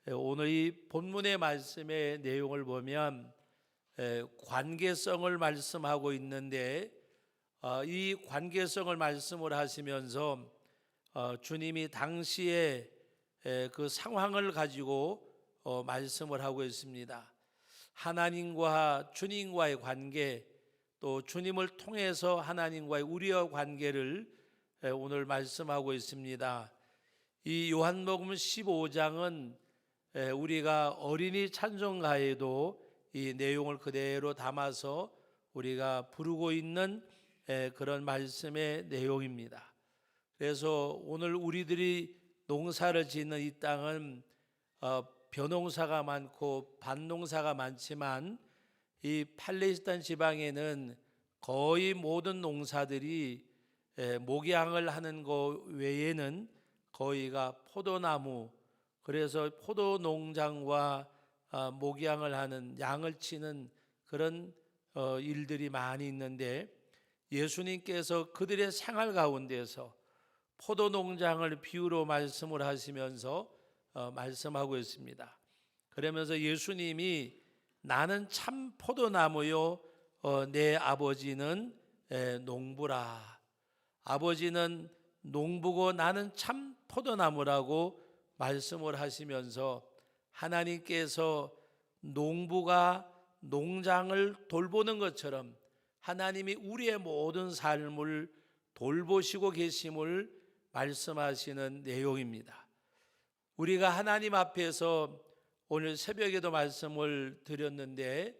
오늘 이 본문의 말씀의 내용을 보면 관계성을 말씀하고 있는데, 이 관계성을 말씀을 하시면서 주님이 당시에 그 상황을 가지고 말씀을 하고 있습니다. 하나님과 주님과의 관계, 또 주님을 통해서 하나님과의 우리의 관계를 오늘 말씀하고 있습니다. 이 요한복음 15장은 우리가 어린이 찬송가에도 이 내용을 그대로 담아서 우리가 부르고 있는 그런 말씀의 내용입니다. 그래서 오늘 우리들이 농사를 짓는 이 땅은 벼농사가 많고 밭농사가 많지만, 이 팔레스타인 지방에는 거의 모든 농사들이 목양을 하는 것 외에는 거의가 포도나무, 그래서 포도 농장과 목양을 하는, 양을 치는 그런 일들이 많이 있는데, 예수님께서 그들의 생활 가운데서 포도 농장을 비유로 말씀을 하시면서 말씀하고 있습니다. 그러면서 예수님이 나는 참 포도나무요 내 아버지는 농부라. 아버지는 농부고 나는 참 포도나무라고 말씀을 하시면서, 하나님께서 농부가 농장을 돌보는 것처럼 하나님이 우리의 모든 삶을 돌보시고 계심을 말씀하시는 내용입니다. 우리가 하나님 앞에서 오늘 새벽에도 말씀을 드렸는데,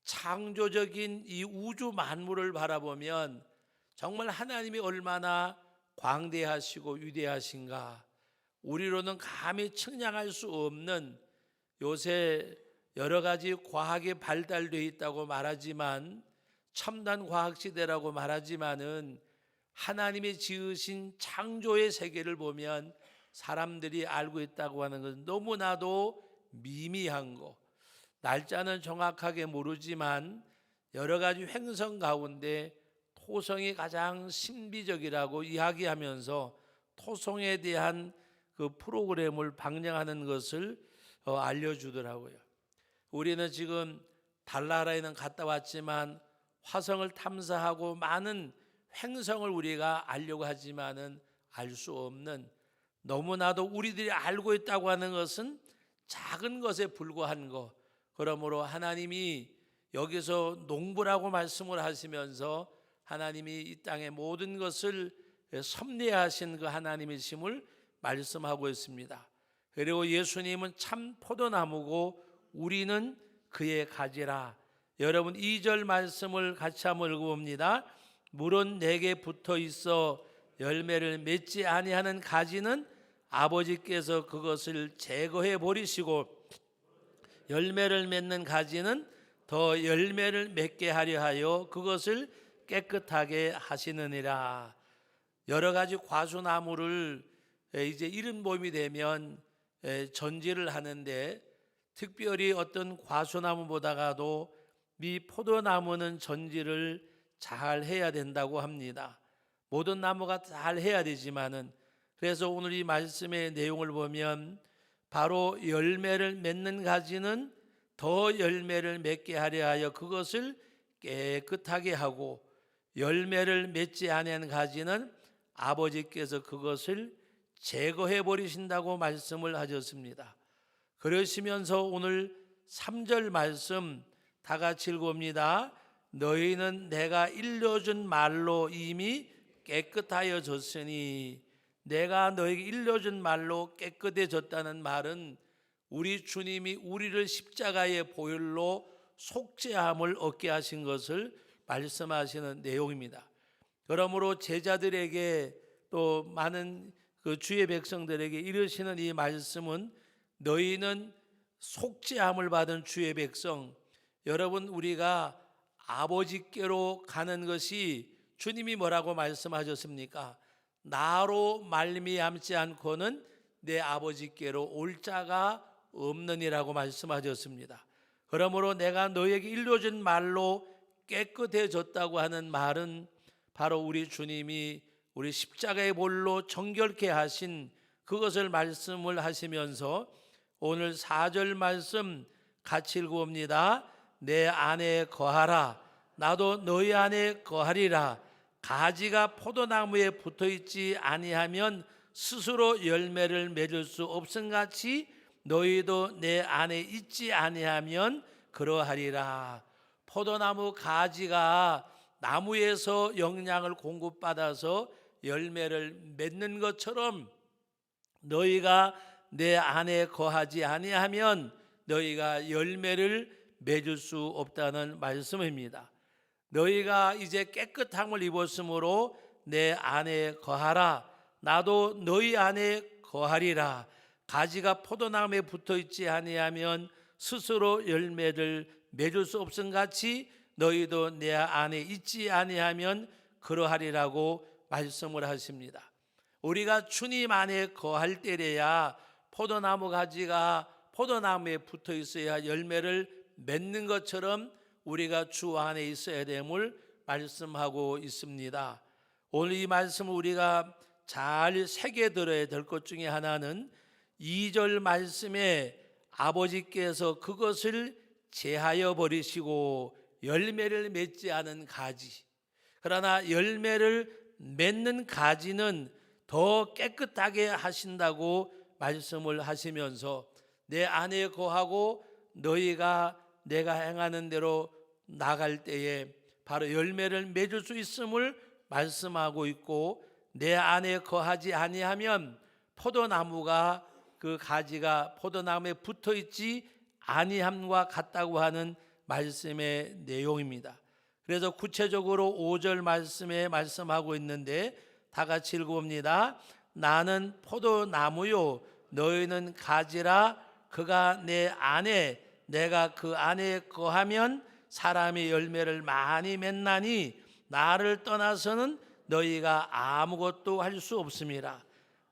창조적인 이 우주 만물을 바라보면 정말 하나님이 얼마나 광대하시고 위대하신가, 우리로는 감히 측량할 수 없는, 요새 여러 가지 과학이 발달되어 있다고 말하지만, 첨단 과학 시대라고 말하지만은 하나님이 지으신 창조의 세계를 보면 사람들이 알고 있다고 하는 것은 너무나도 미미한 거, 날짜는 정확하게 모르지만 여러 가지 행성 가운데 토성이 가장 신비적이라고 이야기하면서 토성에 대한 그 프로그램을 방영하는 것을 알려주더라고요. 우리는 지금 달나라에는 갔다 왔지만 화성을 탐사하고 많은 행성을 우리가 알려고 하지만은 알 수 없는, 너무나도 우리들이 알고 있다고 하는 것은 작은 것에 불과한 것. 그러므로 하나님이 여기서 농부라고 말씀을 하시면서 하나님이 이 땅의 모든 것을 섭리하신 그 하나님이심을 말씀하고 있습니다. 그리고 예수님은 참 포도나무고 우리는 그의 가지라. 여러분 2절 말씀을 같이 한번 읽어봅니다. 물은 내게 붙어 있어 열매를 맺지 아니하는 가지는 아버지께서 그것을 제거해 버리시고, 열매를 맺는 가지는 더 열매를 맺게 하려 하여 그것을 깨끗하게 하시느니라. 여러 가지 과수나무를 이제 이른 봄이 되면 전지를 하는데, 특별히 어떤 과수나무보다가도 이 포도나무는 전지를 잘 해야 된다고 합니다. 모든 나무가 잘 해야 되지만은, 그래서 오늘 이 말씀의 내용을 보면 바로 열매를 맺는 가지는 더 열매를 맺게 하려 하여 그것을 깨끗하게 하고, 열매를 맺지 아니한 가지는 아버지께서 그것을 제거해 버리신다고 말씀을 하셨습니다. 그러시면서 오늘 3절 말씀 다 같이 읽어봅니다. 너희는 내가 일러준 말로 이미 깨끗하여졌으니. 내가 너에게 일러준 말로 깨끗해졌다는 말은 우리 주님이 우리를 십자가의 보혈로 속죄함을 얻게 하신 것을 말씀하시는 내용입니다. 그러므로 제자들에게 또 많은 그 주의 백성들에게 이르시는 이 말씀은, 너희는 속죄함을 받은 주의 백성, 여러분 우리가 아버지께로 가는 것이, 주님이 뭐라고 말씀하셨습니까? 나로 말미암지 않고는 내 아버지께로 올 자가 없느니라고 말씀하셨습니다. 그러므로 내가 너에게 일러준 말로 깨끗해졌다고 하는 말은 바로 우리 주님이 우리 십자가의 볼로 정결케 하신 그것을 말씀을 하시면서, 오늘 4절 말씀 같이 읽어봅니다. 내 안에 거하라. 나도 너희 안에 거하리라. 가지가 포도나무에 붙어있지 아니하면 스스로 열매를 맺을 수 없음같이 너희도 내 안에 있지 아니하면 그러하리라. 포도나무 가지가 나무에서 영양을 공급받아서 열매를 맺는 것처럼 너희가 내 안에 거하지 아니하면 너희가 열매를 맺을 수 없다는 말씀입니다. 너희가 이제 깨끗함을 입었으므로 내 안에 거하라. 나도 너희 안에 거하리라. 가지가 포도나무에 붙어있지 아니하면 스스로 열매를 맺을 수 없음같이 너희도 내 안에 있지 아니하면 그러하리라고 말씀을 하십니다. 우리가 주님 안에 거할 때래야 포도나무 가지가 포도나무에 붙어 있어야 열매를 맺는 것처럼 우리가 주 안에 있어야 됨을 말씀하고 있습니다. 오늘 이 말씀을 우리가 잘 새겨 들어야 될 것 중에 하나는 2절 말씀에 아버지께서 그것을 제하여 버리시고 열매를 맺지 않은 가지, 그러나 열매를 맺는 가지는 더 깨끗하게 하신다고 말씀을 하시면서 내 안에 거하고 너희가 내가 행하는 대로 나갈 때에 바로 열매를 맺을 수 있음을 말씀하고 있고, 내 안에 거하지 아니하면 포도나무가 그 가지가 포도나무에 붙어 있지 아니함과 같다고 하는 말씀의 내용입니다. 그래서 구체적으로 5절 말씀에 말씀하고 있는데 다 같이 읽어봅니다. 나는 포도나무요 너희는 가지라. 그가 내 안에 내가 그 안에 거하면 사람이 열매를 많이 맺나니 나를 떠나서는 너희가 아무것도 할 수 없음이라.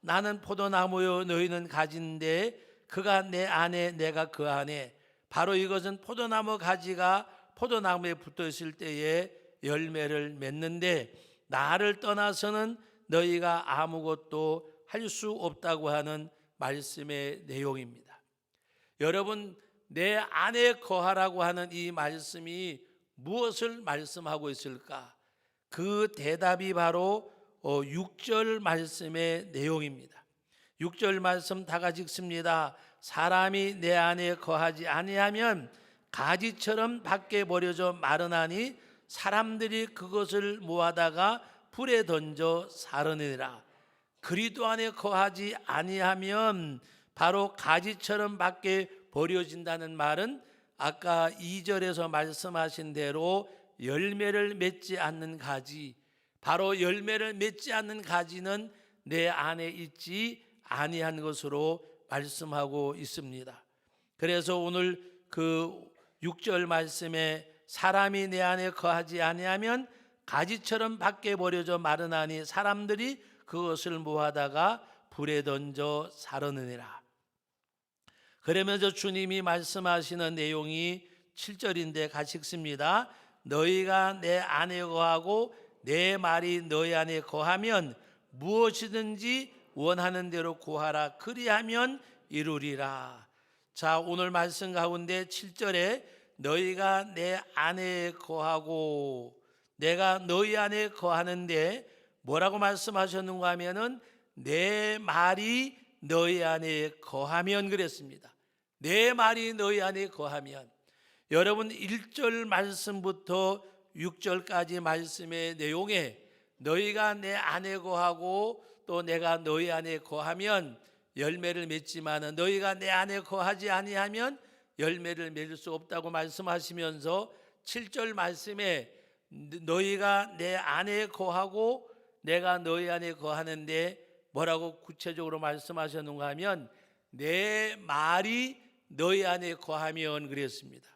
나는 포도나무요 너희는 가지인데 그가 내 안에 내가 그 안에. 바로 이것은 포도나무 가지가 포도나무에 붙어 있을 때에 열매를 맺는데 나를 떠나서는 너희가 아무것도 할 수 없다고 하는 말씀의 내용입니다. 여러분, 내 안에 거하라고 하는 이 말씀이 무엇을 말씀하고 있을까? 그 대답이 바로 6절 말씀의 내용입니다. 6절 말씀 다 같이 읽습니다. 사람이 내 안에 거하지 아니하면 가지처럼 밖에 버려져 마르나니 사람들이 그것을 모아다가 불에 던져 사르느니라. 그리스도 안에 거하지 아니하면 바로 가지처럼 밖에 버려진다는 말은 아까 2절에서 말씀하신 대로 열매를 맺지 않는 가지, 바로 열매를 맺지 않는 가지는 내 안에 있지 아니한 것으로 말씀하고 있습니다. 그래서 오늘 그 6절 말씀에 사람이 내 안에 거하지 아니하면 가지처럼 밖에 버려져 마르나니 사람들이 그것을 모아다가 불에 던져 사르느니라. 그러면서 주님이 말씀하시는 내용이 7절인데 같이 읽습니다. 너희가 내 안에 거하고 내 말이 너희 안에 거하면 무엇이든지 원하는 대로 구하라. 그리하면 이루리라. 자, 오늘 말씀 가운데 7절에 너희가 내 안에 거하고 내가 너희 안에 거하는데 뭐라고 말씀하셨는가 하면은 내 말이 너희 안에 거하면 그랬습니다. 내 말이 너희 안에 거하면. 여러분 1절 말씀부터 6절까지 말씀의 내용에 너희가 내 안에 거하고 또 내가 너희 안에 거하면 열매를 맺지만은 너희가 내 안에 거하지 아니하면 열매를 맺을 수 없다고 말씀하시면서 7절 말씀에 너희가 내 안에 거하고 내가 너희 안에 거하는데 뭐라고 구체적으로 말씀하셨는가 하면 내 말이 너희 안에 거하면 그랬습니다.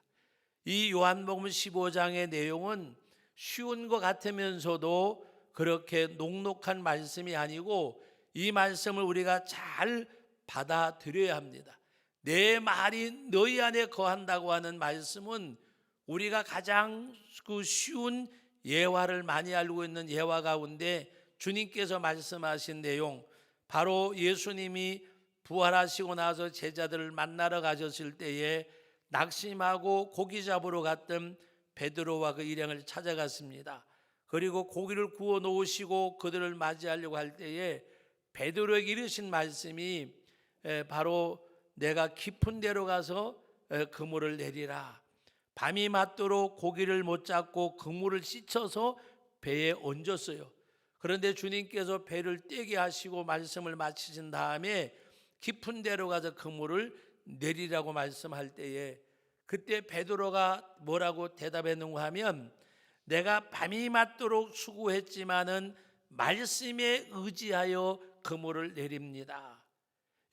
이 요한복음 15장의 내용은 쉬운 것 같으면서도 그렇게 녹록한 말씀이 아니고 이 말씀을 우리가 잘 받아들여야 합니다. 내 말이 너희 안에 거한다고 하는 말씀은 우리가 가장 그 쉬운 예화를 많이 알고 있는 예화 가운데 주님께서 말씀하신 내용, 바로 예수님이 부활하시고 나서 제자들을 만나러 가셨을 때에 낙심하고 고기 잡으러 갔던 베드로와 그 일행을 찾아갔습니다. 그리고 고기를 구워 놓으시고 그들을 맞이하려고 할 때에 베드로에게 이르신 말씀이 바로 내가 깊은 데로 가서 그물을 내리라. 밤이 맞도록 고기를 못 잡고 그물을 씻어서 배에 얹었어요. 그런데 주님께서 배를 떼게 하시고 말씀을 마치신 다음에 깊은 데로 가서 그물을 내리라고 말씀할 때에 그때 베드로가 뭐라고 대답했는가 하면 내가 밤이 맞도록 수고했지만은 말씀에 의지하여 그물을 내립니다.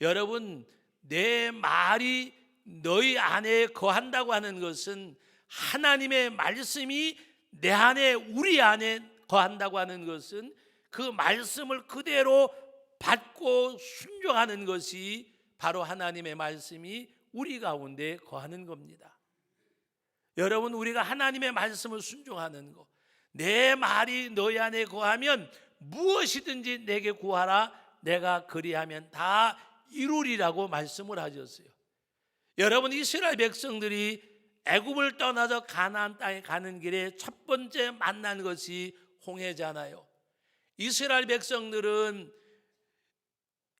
여러분, 내 말이 너희 안에 거한다고 하는 것은 하나님의 말씀이 내 안에 우리 안에 거한다고 하는 것은 그 말씀을 그대로 받고 순종하는 것이 바로 하나님의 말씀이 우리 가운데 거하는 겁니다. 여러분, 우리가 하나님의 말씀을 순종하는 것, 내 말이 너희 안에 거하면 무엇이든지 내게 구하라. 내가 그리하면 다 이루리라고 말씀을 하셨어요. 여러분, 이스라엘 백성들이 애굽을 떠나서 가나안 땅에 가는 길에 첫 번째 만난 것이 홍해잖아요. 이스라엘 백성들은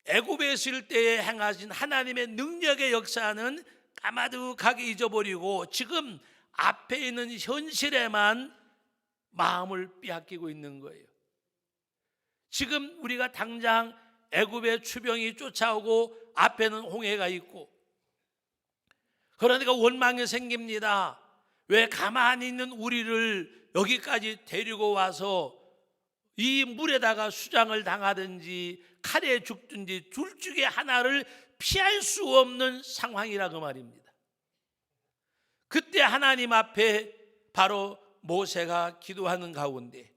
애굽에 있을 때에 행하신 하나님의 능력의 역사는 까마득하게 잊어버리고 지금 앞에 있는 현실에만 마음을 빼앗기고 있는 거예요. 지금 우리가 당장 애굽의 추병이 쫓아오고 앞에는 홍해가 있고 그러니까 원망이 생깁니다. 왜 가만히 있는 우리를 여기까지 데리고 와서 이 물에다가 수장을 당하든지 칼에 죽든지 둘 중에 하나를 피할 수 없는 상황이라고 말입니다. 그때 하나님 앞에 바로 모세가 기도하는 가운데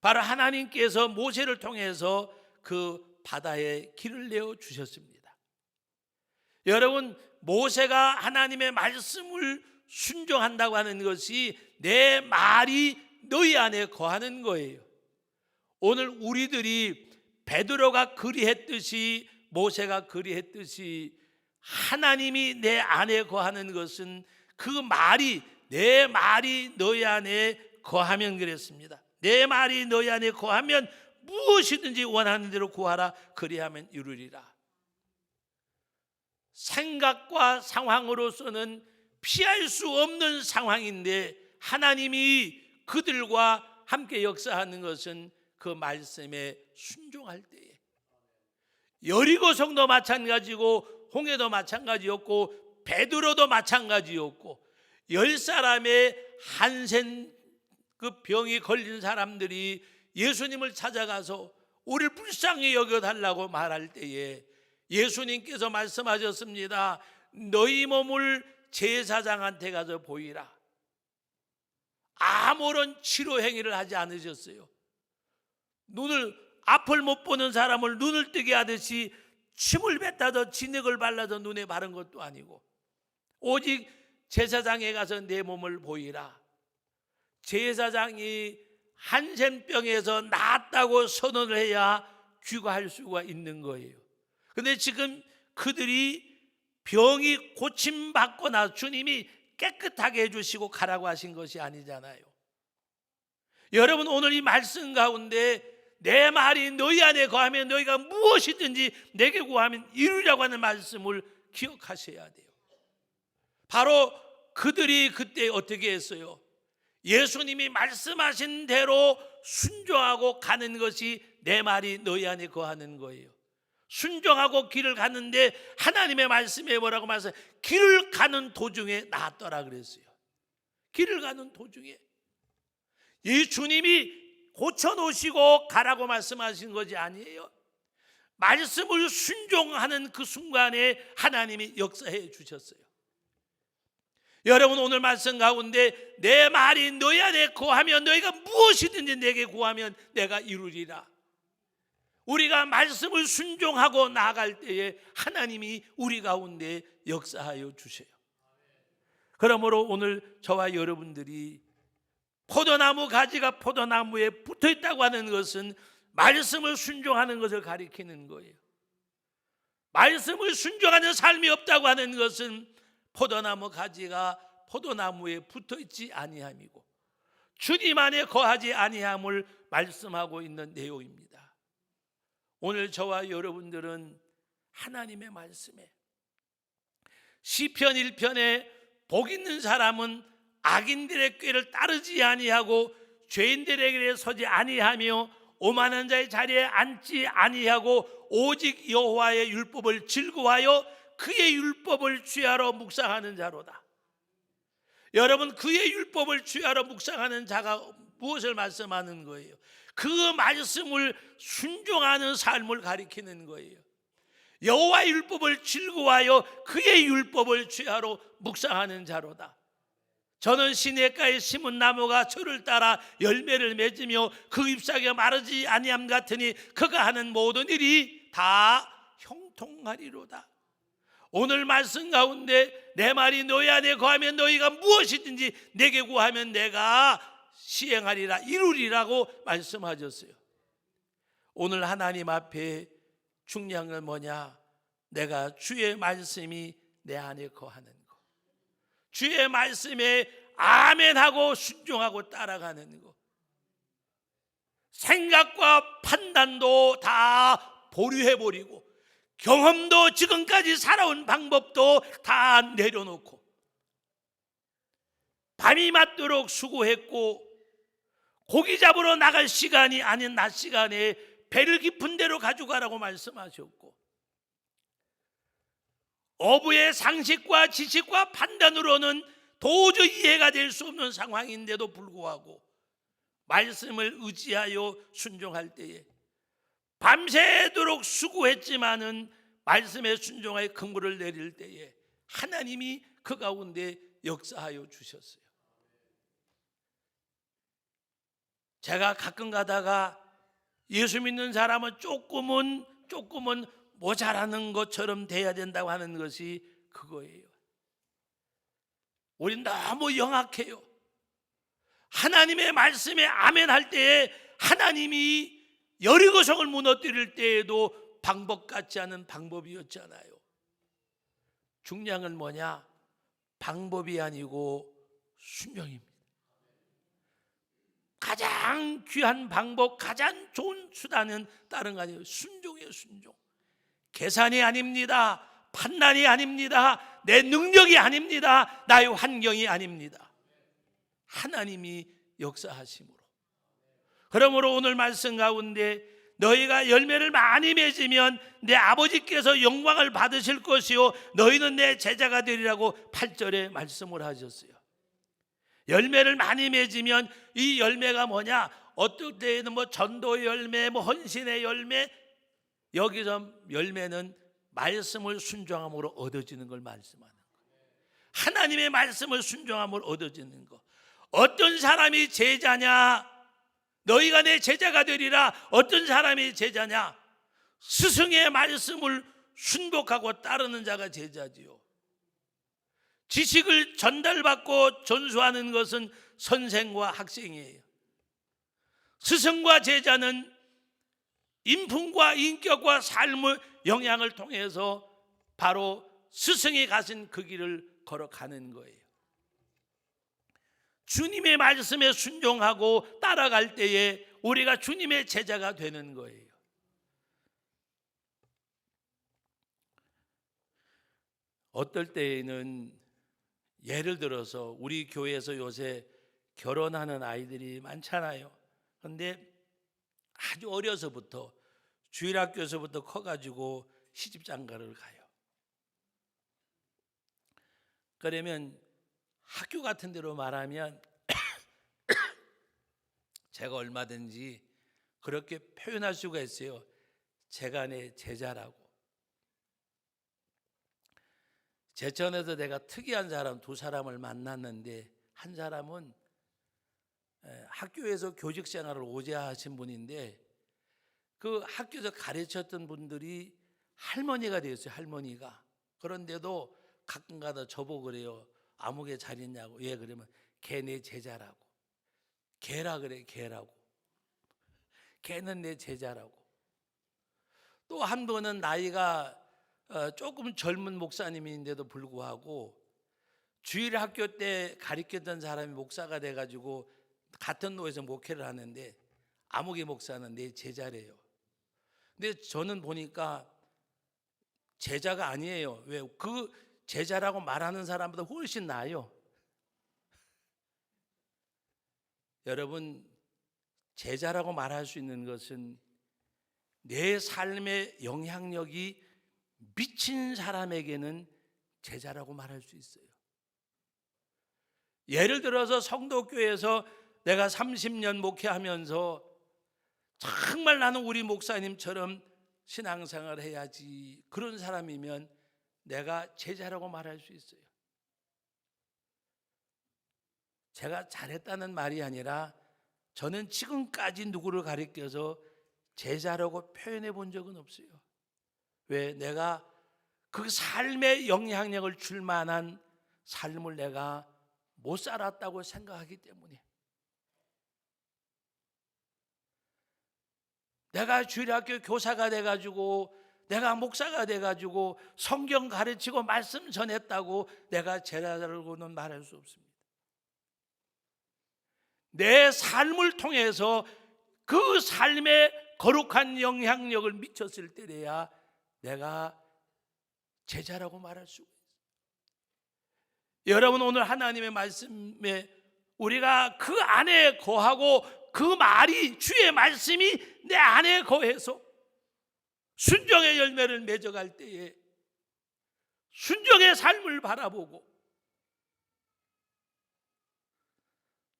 바로 하나님께서 모세를 통해서 그 바다에 길을 내어 주셨습니다. 여러분, 모세가 하나님의 말씀을 순종한다고 하는 것이 내 말이 너희 안에 거하는 거예요. 오늘 우리들이 베드로가 그리했듯이 모세가 그리했듯이 하나님이 내 안에 거하는 것은 그 말이 내 말이 너희 안에 거하면 그랬습니다. 내 말이 너희 안에 거하면 무엇이든지 원하는 대로 구하라. 그리하면 이루리라. 생각과 상황으로서는 피할 수 없는 상황인데 하나님이 그들과 함께 역사하는 것은 그 말씀에 순종할 때에 여리고 성도 마찬가지고 홍해도 마찬가지였고 베드로도 마찬가지였고 10사람의 한센 그 병이 걸린 사람들이 예수님을 찾아가서 우리를 불쌍히 여겨달라고 말할 때에 예수님께서 말씀하셨습니다. 너희 몸을 제사장한테 가서 보이라. 아무런 치료 행위를 하지 않으셨어요. 눈을 앞을 못 보는 사람을 눈을 뜨게 하듯이 침을 뱉어서 진액을 발라서 눈에 바른 것도 아니고 오직 제사장에 가서 내 몸을 보이라. 제사장이 한센병에서 나았다고 선언을 해야 귀가할 수가 있는 거예요. 근데 지금 그들이 병이 고침받고 나서 주님이 깨끗하게 해주시고 가라고 하신 것이 아니잖아요. 여러분, 오늘 이 말씀 가운데 내 말이 너희 안에 거하면 너희가 무엇이든지 내게 구하면 이루려고 하는 말씀을 기억하셔야 돼요. 바로 그들이 그때 어떻게 했어요? 예수님이 말씀하신 대로 순종하고 가는 것이 내 말이 너희 안에 거하는 거예요. 순종하고 길을 가는데 하나님의 말씀에 뭐라고 말씀해요? 길을 가는 도중에 나았더라 그랬어요. 길을 가는 도중에 이 주님이 고쳐놓으시고 가라고 말씀하신 것이 아니에요. 말씀을 순종하는 그 순간에 하나님이 역사해 주셨어요. 여러분, 오늘 말씀 가운데 내 말이 너희 안에 거하면 너희가 무엇이든지 내게 구하면 내가 이루리라. 우리가 말씀을 순종하고 나아갈 때에 하나님이 우리 가운데 역사하여 주세요. 그러므로 오늘 저와 여러분들이 포도나무 가지가 포도나무에 붙어있다고 하는 것은 말씀을 순종하는 것을 가리키는 거예요. 말씀을 순종하는 삶이 없다고 하는 것은 포도나무 가지가 포도나무에 붙어있지 아니함이고 주님 안에 거하지 아니함을 말씀하고 있는 내용입니다. 오늘 저와 여러분들은 하나님의 말씀에 시편 1편에 복 있는 사람은 악인들의 꾀를 따르지 아니하고 죄인들의 길에 서지 아니하며 오만한 자의 자리에 앉지 아니하고 오직 여호와의 율법을 즐거워하여 그의 율법을 취하러 묵상하는 자로다. 여러분, 그의 율법을 취하러 묵상하는 자가 무엇을 말씀하는 거예요? 그 말씀을 순종하는 삶을 가리키는 거예요. 여호와의 율법을 즐거워하여 그의 율법을 취하러 묵상하는 자로다. 저는 시냇가에 심은 나무가 저를 따라 열매를 맺으며 그 잎사귀가 마르지 아니함 같으니 그가 하는 모든 일이 다 형통하리로다. 오늘 말씀 가운데 내 말이 너희 안에 거하면 너희가 무엇이든지 내게 구하면 내가 시행하리라, 이루리라고 말씀하셨어요. 오늘 하나님 앞에 중요한 건 뭐냐? 내가 주의 말씀이 내 안에 거하는 것, 주의 말씀에 아멘하고 순종하고 따라가는 것, 생각과 판단도 다 보류해버리고 경험도 지금까지 살아온 방법도 다 내려놓고 밤이 맞도록 수고했고 고기 잡으러 나갈 시간이 아닌 낮 시간에 배를 깊은 데로 가져가라고 말씀하셨고 어부의 상식과 지식과 판단으로는 도저히 이해가 될 수 없는 상황인데도 불구하고 말씀을 의지하여 순종할 때에 밤새도록 수고했지만은 말씀에 순종하여 긍휼을 내릴 때에 하나님이 그 가운데 역사하여 주셨어요. 제가 가끔 가다가 예수 믿는 사람은 조금은 모자라는 것처럼 돼야 된다고 하는 것이 그거예요. 우린 너무 영악해요. 하나님의 말씀에 아멘할 때에 하나님이 여리고성을 무너뜨릴 때에도 방법 같지 않은 방법이었잖아요. 중요한 건 뭐냐? 방법이 아니고 순종입니다. 가장 귀한 방법, 가장 좋은 수단은 다른 거 아니에요. 순종이에요. 순종. 계산이 아닙니다. 판단이 아닙니다. 내 능력이 아닙니다. 나의 환경이 아닙니다. 하나님이 역사하심으로. 그러므로 오늘 말씀 가운데 너희가 열매를 많이 맺으면 내 아버지께서 영광을 받으실 것이요 너희는 내 제자가 되리라고 8절에 말씀을 하셨어요. 열매를 많이 맺으면 이 열매가 뭐냐? 어떨 때에는 전도의 열매, 헌신의 열매, 여기서 열매는 말씀을 순종함으로 얻어지는 걸 말씀하는 거예요. 하나님의 말씀을 순종함으로 얻어지는 거. 어떤 사람이 제자냐? 너희가 내 제자가 되리라. 어떤 사람이 제자냐? 스승의 말씀을 순복하고 따르는 자가 제자지요. 지식을 전달받고 전수하는 것은 선생과 학생이에요. 스승과 제자는 인품과 인격과 삶의 영향을 통해서 바로 스승이 가신 그 길을 걸어가는 거예요. 주님의 말씀에 순종하고 따라갈 때에 우리가 주님의 제자가 되는 거예요. 어떨 때에는 예를 들어서 우리 교회에서 요새 결혼하는 아이들이 많잖아요. 그런데 아주 어려서부터 주일학교에서부터 커가지고 시집장가를 가요. 그러면 학교 같은 데로 말하면 제가 얼마든지 그렇게 표현할 수가 있어요. 제가 내 제자라고. 제천에서 내가 특이한 사람 두 사람을 만났는데 한 사람은 학교에서 교직 생활을 오래 하신 분인데 그 학교에서 가르쳤던 분들이 할머니가 되었어요. 할머니가. 그런데도 가끔가다 저보고 그래요. 아무개 잘 있냐고. 예, 그러면 걔 내 제자라고. 걔라 그래. 걔라고. 걔는 내 제자라고. 또 한 분은 나이가 조금 젊은 목사님인데도 불구하고 주일 학교 때 가르쳤던 사람이 목사가 돼가지고 같은 노에서 목회를 하는데 아무개 목사는 내 제자래요. 근데 저는 보니까 제자가 아니에요. 왜? 그 제자라고 말하는 사람보다 훨씬 나아요. 여러분, 제자라고 말할 수 있는 것은 내 삶의 영향력이 미친 사람에게는 제자라고 말할 수 있어요. 예를 들어서 성도교회에서 내가 30년 목회하면서 정말 나는 우리 목사님처럼 신앙생활을 해야지, 그런 사람이면 내가 제자라고 말할 수 있어요. 제가 잘했다는 말이 아니라 저는 지금까지 누구를 가리켜서 제자라고 표현해 본 적은 없어요. 왜? 내가 그 삶에 영향력을 줄 만한 삶을 내가 못 살았다고 생각하기 때문에. 내가 주일학교 교사가 돼가지고, 내가 목사가 돼가지고 성경 가르치고 말씀 전했다고 내가 제자라고는 말할 수 없습니다. 내 삶을 통해서 그 삶에 거룩한 영향력을 미쳤을 때래야 내가 제자라고 말할 수가 있어요. 여러분, 오늘 하나님의 말씀에 우리가 그 안에 거하고 그 말이, 주의 말씀이 내 안에 거해서 순종의 열매를 맺어갈 때에 순종의 삶을 바라보고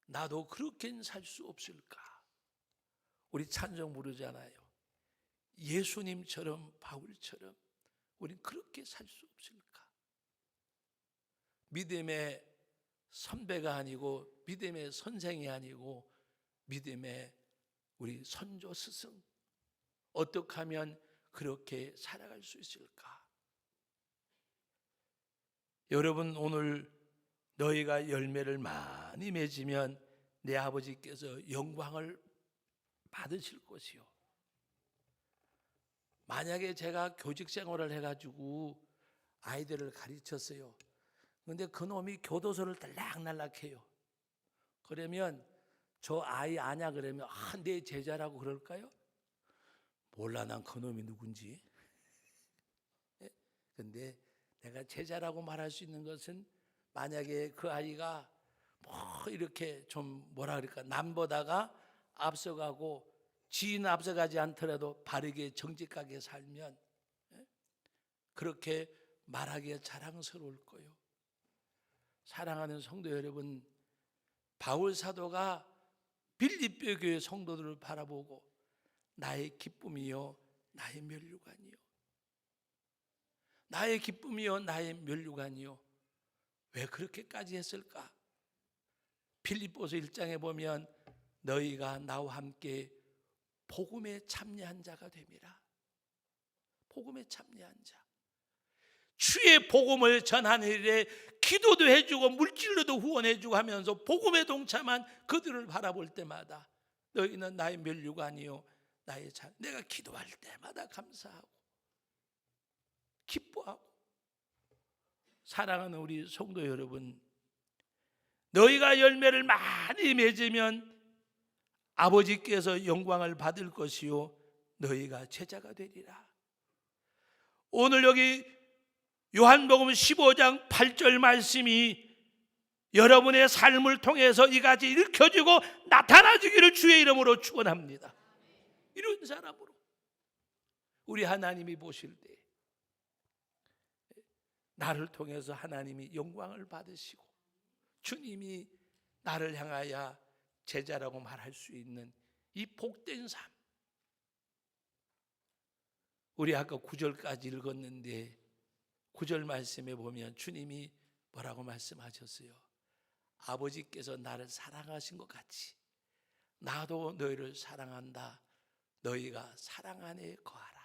나도 그렇게는 살 수 없을까? 우리 찬송 부르잖아요. 예수님처럼, 바울처럼 우린 그렇게 살 수 없을까? 믿음의 선배가 아니고, 믿음의 선생이 아니고, 믿음의 우리 선조 스승, 어떻게 하면 그렇게 살아갈 수 있을까? 여러분, 오늘 너희가 열매를 많이 맺으면 내 아버지께서 영광을 받으실 것이요. 만약에 제가 교직 생활을 해가지고 아이들을 가르쳤어요. 근데 그놈이 교도소를 들락날락해요. 그러면 저 아이 아냐 그러면 내 제자라고 그럴까요? 몰라, 난 그놈이 누군지. 근데 내가 제자라고 말할 수 있는 것은, 만약에 그 아이가 뭐 이렇게 좀 뭐라 그럴까, 남보다가 앞서가고 지인 앞서가지 않더라도 바르게 정직하게 살면 그렇게 말하기에 자랑스러울 거예요. 사랑하는 성도 여러분, 바울 사도가 빌립보 교회 성도들을 바라보고 나의 기쁨이요 나의 면류관이요, 나의 기쁨이요 나의 면류관이요, 왜 그렇게까지 했을까? 빌립보서 1장에 보면 너희가 나와 함께 복음에 참여한 자가 됨이라. 복음에 참여한 자, 주의 복음을 전하는 일에 기도도 해주고 물질로도 후원해주고 하면서 복음에 동참한 그들을 바라볼 때마다 너희는 나의 면류관이요 나의 자, 내가 기도할 때마다 감사하고 기뻐하고. 사랑하는 우리 성도 여러분, 너희가 열매를 많이 맺으면 아버지께서 영광을 받을 것이요 너희가 제자가 되리라. 오늘 여기 요한복음 15장 8절 말씀이 여러분의 삶을 통해서 이같이 일켜지고 나타나주기를 주의 이름으로 축원합니다. 이런 사람으로 우리 하나님이 보실 때 나를 통해서 하나님이 영광을 받으시고 주님이 나를 향하여 제자라고 말할 수 있는 이 복된 삶. 우리 아까 9절까지 읽었는데 9절 말씀에 보면 주님이 뭐라고 말씀하셨어요? 아버지께서 나를 사랑하신 것 같이 나도 너희를 사랑한다. 너희가 사랑 안에 거하라.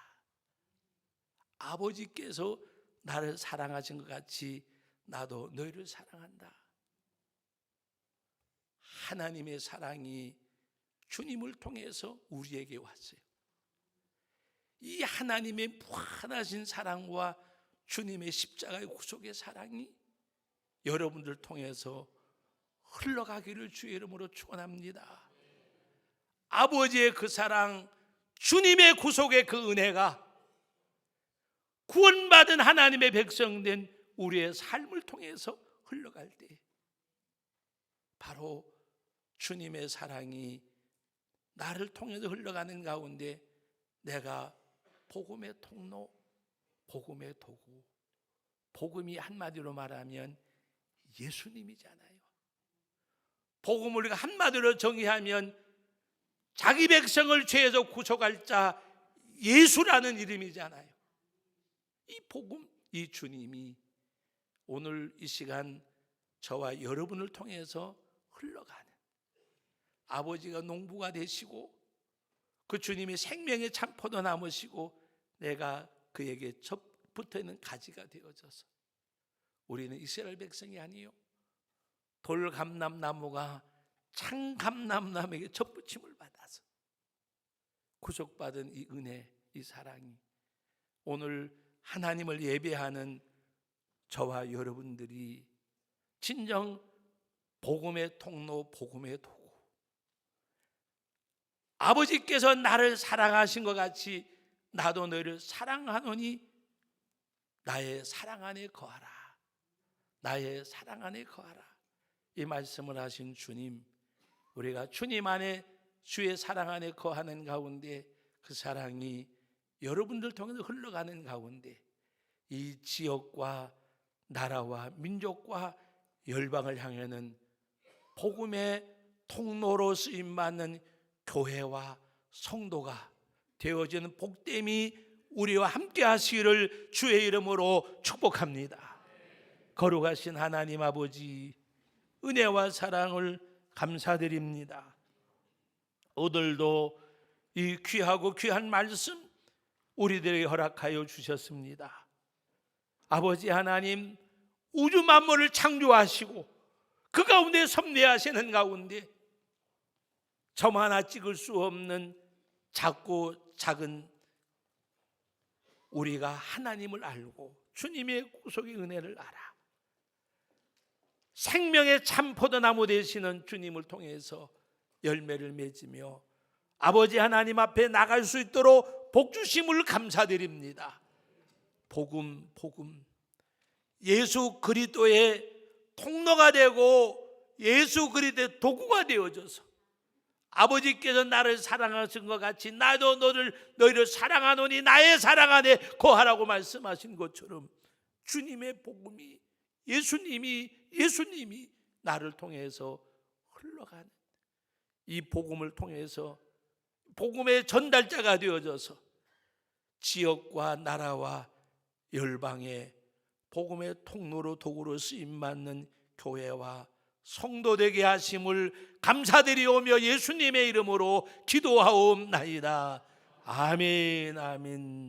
아버지께서 나를 사랑하신 것 같이 나도 너희를 사랑한다. 하나님의 사랑이 주님을 통해서 우리에게 왔어요. 이 하나님의 무한하신 사랑과 주님의 십자가의 구속의 사랑이 여러분들 통해서 흘러가기를 주의 이름으로 축원합니다. 아버지의 그 사랑, 주님의 구속의 그 은혜가 구원받은 하나님의 백성된 우리의 삶을 통해서 흘러갈 때 바로 주님의 사랑이 나를 통해서 흘러가는 가운데 내가 복음의 통로, 복음의 도구, 복음이 한마디로 말하면 예수님이잖아요. 복음을 우리가 한마디로 정의하면 자기 백성을 죄에서 구속할 자 예수라는 이름이잖아요. 이 복음, 이 주님이 오늘 이 시간 저와 여러분을 통해서 흘러가는, 아버지가 농부가 되시고 그 주님이 생명의 참포도 남으시고 내가 그에게 붙어있는 가지가 되어져서 우리는 이스라엘 백성이 아니요 돌감람나무가 창감람나무에게 접붙임을 받아서 구속받은 이 은혜, 이 사랑이 오늘 하나님을 예배하는 저와 여러분들이 진정 복음의 통로, 복음의 도구, 아버지께서 나를 사랑하신 것 같이 나도 너희를 사랑하노니 나의 사랑 안에 거하라. 나의 사랑 안에 거하라. 이 말씀을 하신 주님, 우리가 주님 안에, 주의 사랑 안에 거하는 가운데 그 사랑이 여러분들 통해서 흘러가는 가운데 이 지역과 나라와 민족과 열방을 향하는 복음의 통로로 쓰임받는 교회와 성도가 되어지는 복됨이 우리와 함께 하시기를 주의 이름으로 축복합니다. 거룩하신 하나님 아버지, 은혜와 사랑을 감사드립니다. 오늘도 이 귀하고 귀한 말씀 우리들에게 허락하여 주셨습니다. 아버지 하나님, 우주 만물을 창조하시고 그 가운데 섭리하시는 가운데 점 하나 찍을 수 없는 작고 작은 우리가 하나님을 알고 주님의 구속의 은혜를 알아 생명의 참 포도나무 되시는 주님을 통해서 열매를 맺으며 아버지 하나님 앞에 나갈 수 있도록 복 주심을 감사드립니다. 복음, 예수 그리스도의 통로가 되고 예수 그리스도의 도구가 되어져서 아버지께서 나를 사랑하신 것 같이 나도 너희를 사랑하노니 나의 사랑 안에 거하라고 말씀하신 것처럼 주님의 복음이, 예수님이 나를 통해서 흘러가는 이 복음을 통해서 복음의 전달자가 되어져서 지역과 나라와 열방의 복음의 통로로 도구로 쓰임받는 교회와 성도 되게 하심을 감사드리오며 예수님의 이름으로 기도하옵나이다. 아멘, 아멘.